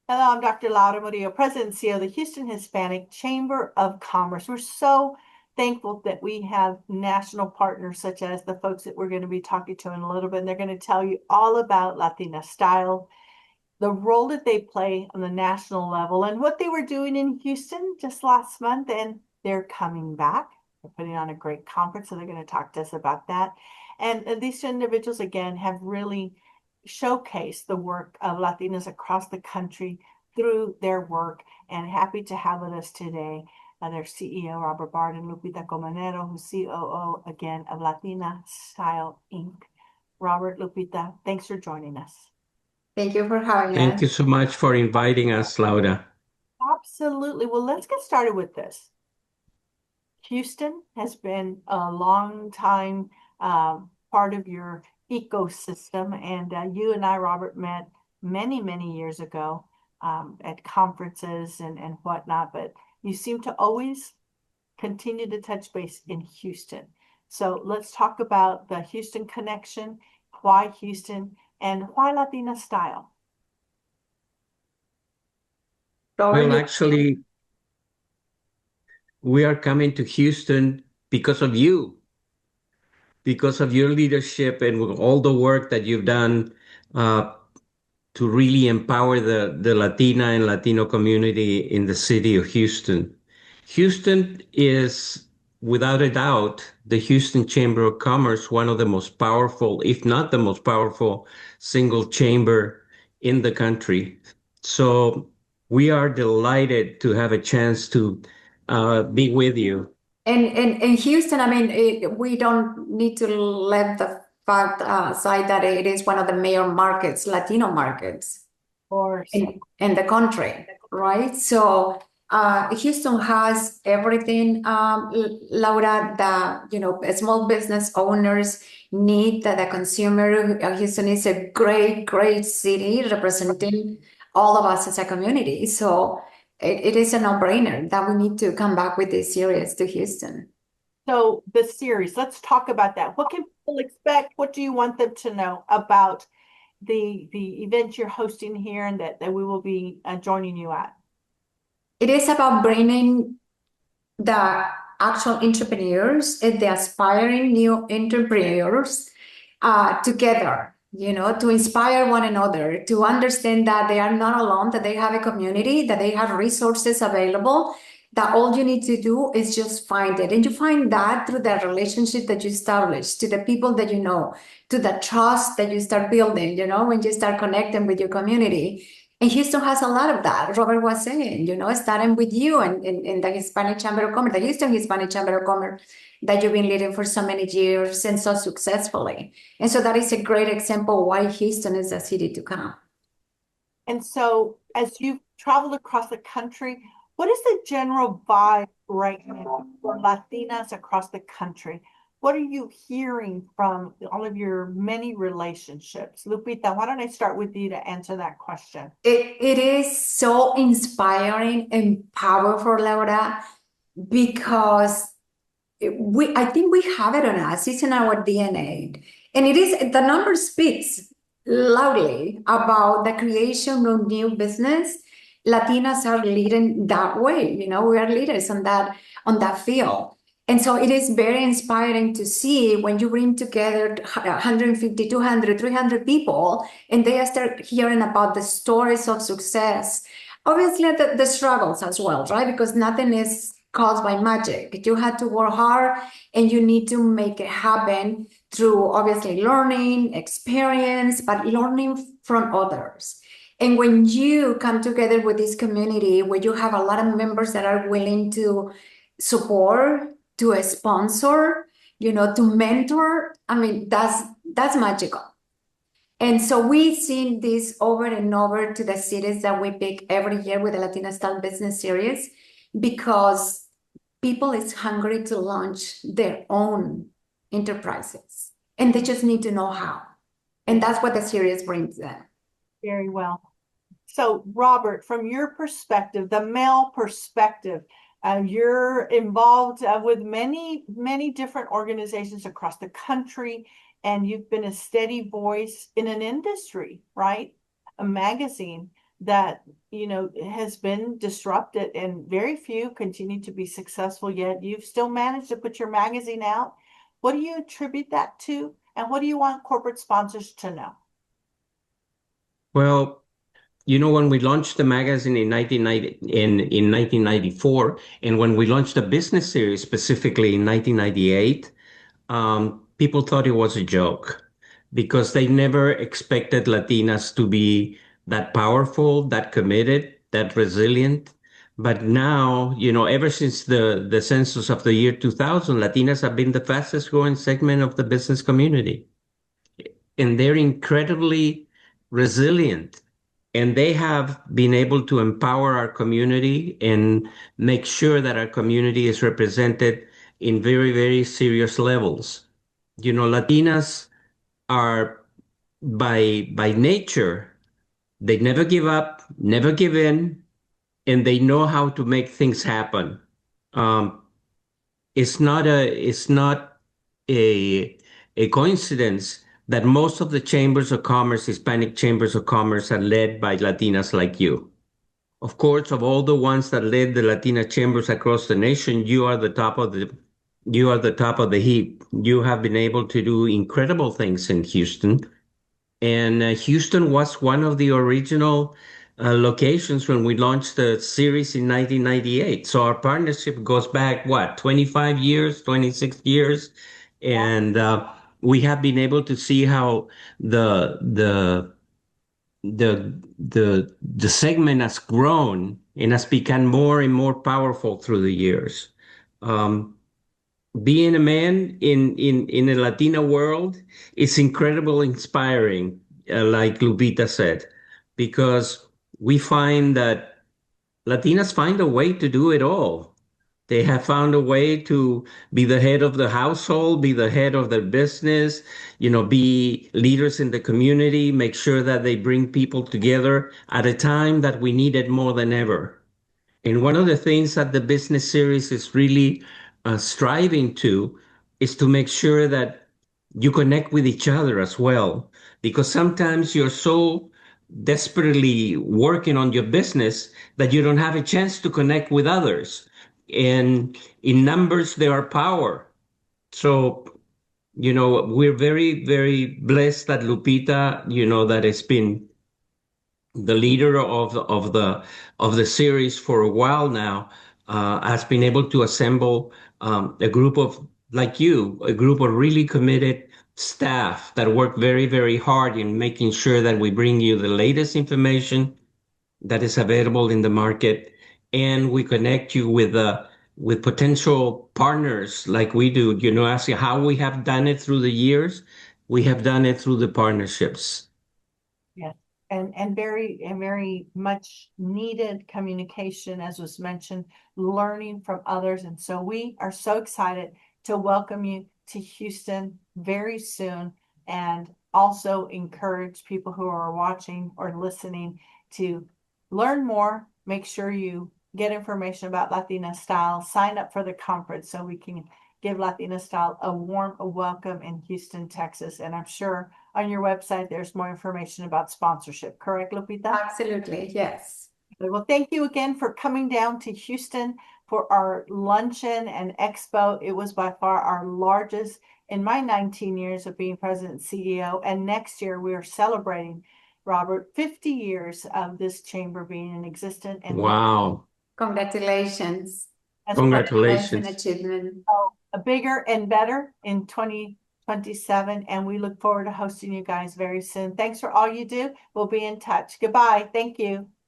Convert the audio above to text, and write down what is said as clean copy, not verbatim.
Hello, I'm Dr. Laura Murillo, President and CEO of the Houston Hispanic Chamber of Commerce. We're so thankful that we have national partners such as the folks that we're going to be talking to in a little bit, and they're going to tell you all about Latina style, the role that they play on the national level, and what they were doing in Houston just last month, and they're coming back. They're putting on a great conference, so they're going to talk to us about that. And these individuals, again, have really showcased the work of Latinas across the country through their work, and happy to have with us today their CEO, Robert Bard, and Lupita Colmenero, who's COO, again, of Latina Style Inc. Robert, Lupita, thanks for joining us. Thank you for having Thank you us. so much for inviting us, Laura. Absolutely. Well, let's get started with this. Houston has been a long time part of your ecosystem, and you and I, Robert, met many, many years ago at conferences and whatnot, but you seem to always continue to touch base in Houston. So let's talk about the Houston connection, why Houston, and why Latina style. Well, actually, we are coming to Houston because of your leadership and with all the work that you've done uh, to really empower the Latina and Latino community in the city of Houston. Houston is, without a doubt, the Houston Chamber of Commerce, one of the most powerful, if not the most powerful, single chamber in the country. So we are delighted to have a chance to be with you. And in Houston, I mean, we don't need to let the fact aside that it is one of the major markets, Latino markets Of course. in the country, right? So Houston has everything, Laura, that, small business owners need, that the consumer. Houston is a great, great city representing all of us as a community. So it is a no-brainer that we need to come back with this series to Houston. So the series, let's talk about that. What can people expect? What do you want them to know about the event you're hosting here and that we will be joining you at? It is about bringing the actual entrepreneurs and the aspiring new entrepreneurs together, to inspire one another, to understand that they are not alone, that they have a community, that they have resources available, that all you need to do is just find it. And you find that through the relationship that you establish, to the people that you know, to the trust that you start building, when you start connecting with your community. And Houston has a lot of that. Robert was saying, starting with you and in the Hispanic Chamber of Commerce, the Houston Hispanic Chamber of Commerce, that you've been leading for so many years and so successfully. And so that is a great example why Houston is a city to come. And so as you've traveled across the country, what is the general vibe right now for Latinas across the country? What are you hearing from all of your many relationships? Lupita, why don't I start with you to answer that question? It is so inspiring and powerful, Laura, because I think we have it on us. It's in our DNA. And it is, the number speaks loudly about the creation of new business. Latinas are leading that way. We are leaders on that field. And so it is very inspiring to see when you bring together 150, 200, 300 people, and they start hearing about the stories of success. Obviously, the struggles as well, right? Because nothing is caused by magic. You had to work hard, and you need to make it happen through obviously learning, experience, but learning from others. And when you come together with this community, where you have a lot of members that are willing to support, to sponsor, to mentor, I mean, that's magical. And so we've seen this over and over to the cities that we pick every year with the Latina Style Business Series, because people is hungry to launch their own enterprises, and they just need to know how. And that's what the series brings them. Very well. So, Robert, from your perspective, the male perspective, you're involved with many, many different organizations across the country, and you've been a steady voice in an industry, right? A magazine that, has been disrupted, and very few continue to be successful, yet you've still managed to put your magazine out. What do you attribute that to? And what do you want corporate sponsors to know? Well, when we launched the magazine in 1994, and when we launched the business series specifically in 1998, people thought it was a joke because they never expected Latinas to be that powerful, that committed, that resilient. But now, ever since the census of the year 2000, Latinas have been the fastest growing segment of the business community. And they're incredibly resilient. And they have been able to empower our community and make sure that our community is represented in very, very serious levels. Latinas are by nature, they never give up, never give in, and they know how to make things happen. Um, it's not a coincidence that most of the chambers of commerce, Hispanic chambers of commerce, are led by Latinas like you. Of course, of all the ones that led the Latina chambers across the nation, you are the top of the heap. You have been able to do incredible things in Houston. And Houston was one of the original locations when we launched the series in 1998. So our partnership goes back, what, 25 years, 26 years? And we have been able to see how the the the segment has grown and has become more and more powerful through the years. Um, Being a man in a Latina world is incredibly inspiring, like Lupita said, because we find that Latinas find a way to do it all. They have found a way to be the head of the household, be the head of their business, be leaders in the community, make sure that they bring people together at a time that we need it more than ever. And one of the things that the business series is really striving to is to make sure that you connect with each other as well. Because sometimes you're so desperately working on your business that you don't have a chance to connect with others. And in numbers, there are power. So, we're very, very blessed that Lupita, that has been the leader of the series for a while now, has been able to assemble a group of like you, a group of really committed staff that work very, very hard in making sure that we bring you the latest information that is available in the market, and we connect you with potential partners like we do. Asking how we have done it through the years, we have done it through the partnerships. Yes, and very much needed communication, as was mentioned, learning from others. And so we are so excited to welcome you to Houston very soon, and also encourage people who are watching or listening to learn more. Make sure you get information about Latina Style, sign up for the conference so we can give Latina Style a warm welcome in Houston, Texas. And I'm sure on your website there's more information about sponsorship. Correct, Lupita? Absolutely, yes. Well, thank you again for coming down to Houston for our luncheon and expo. It was by far our largest in my 19 years of being president and CEO. And next year we are celebrating, Robert, 50 years of this chamber being in existence. And Wow. Congratulations. Congratulations. An achievement. A bigger and better in 2027. And we look forward to hosting you guys very soon. Thanks for all you do. We'll be in touch. Goodbye. Thank you.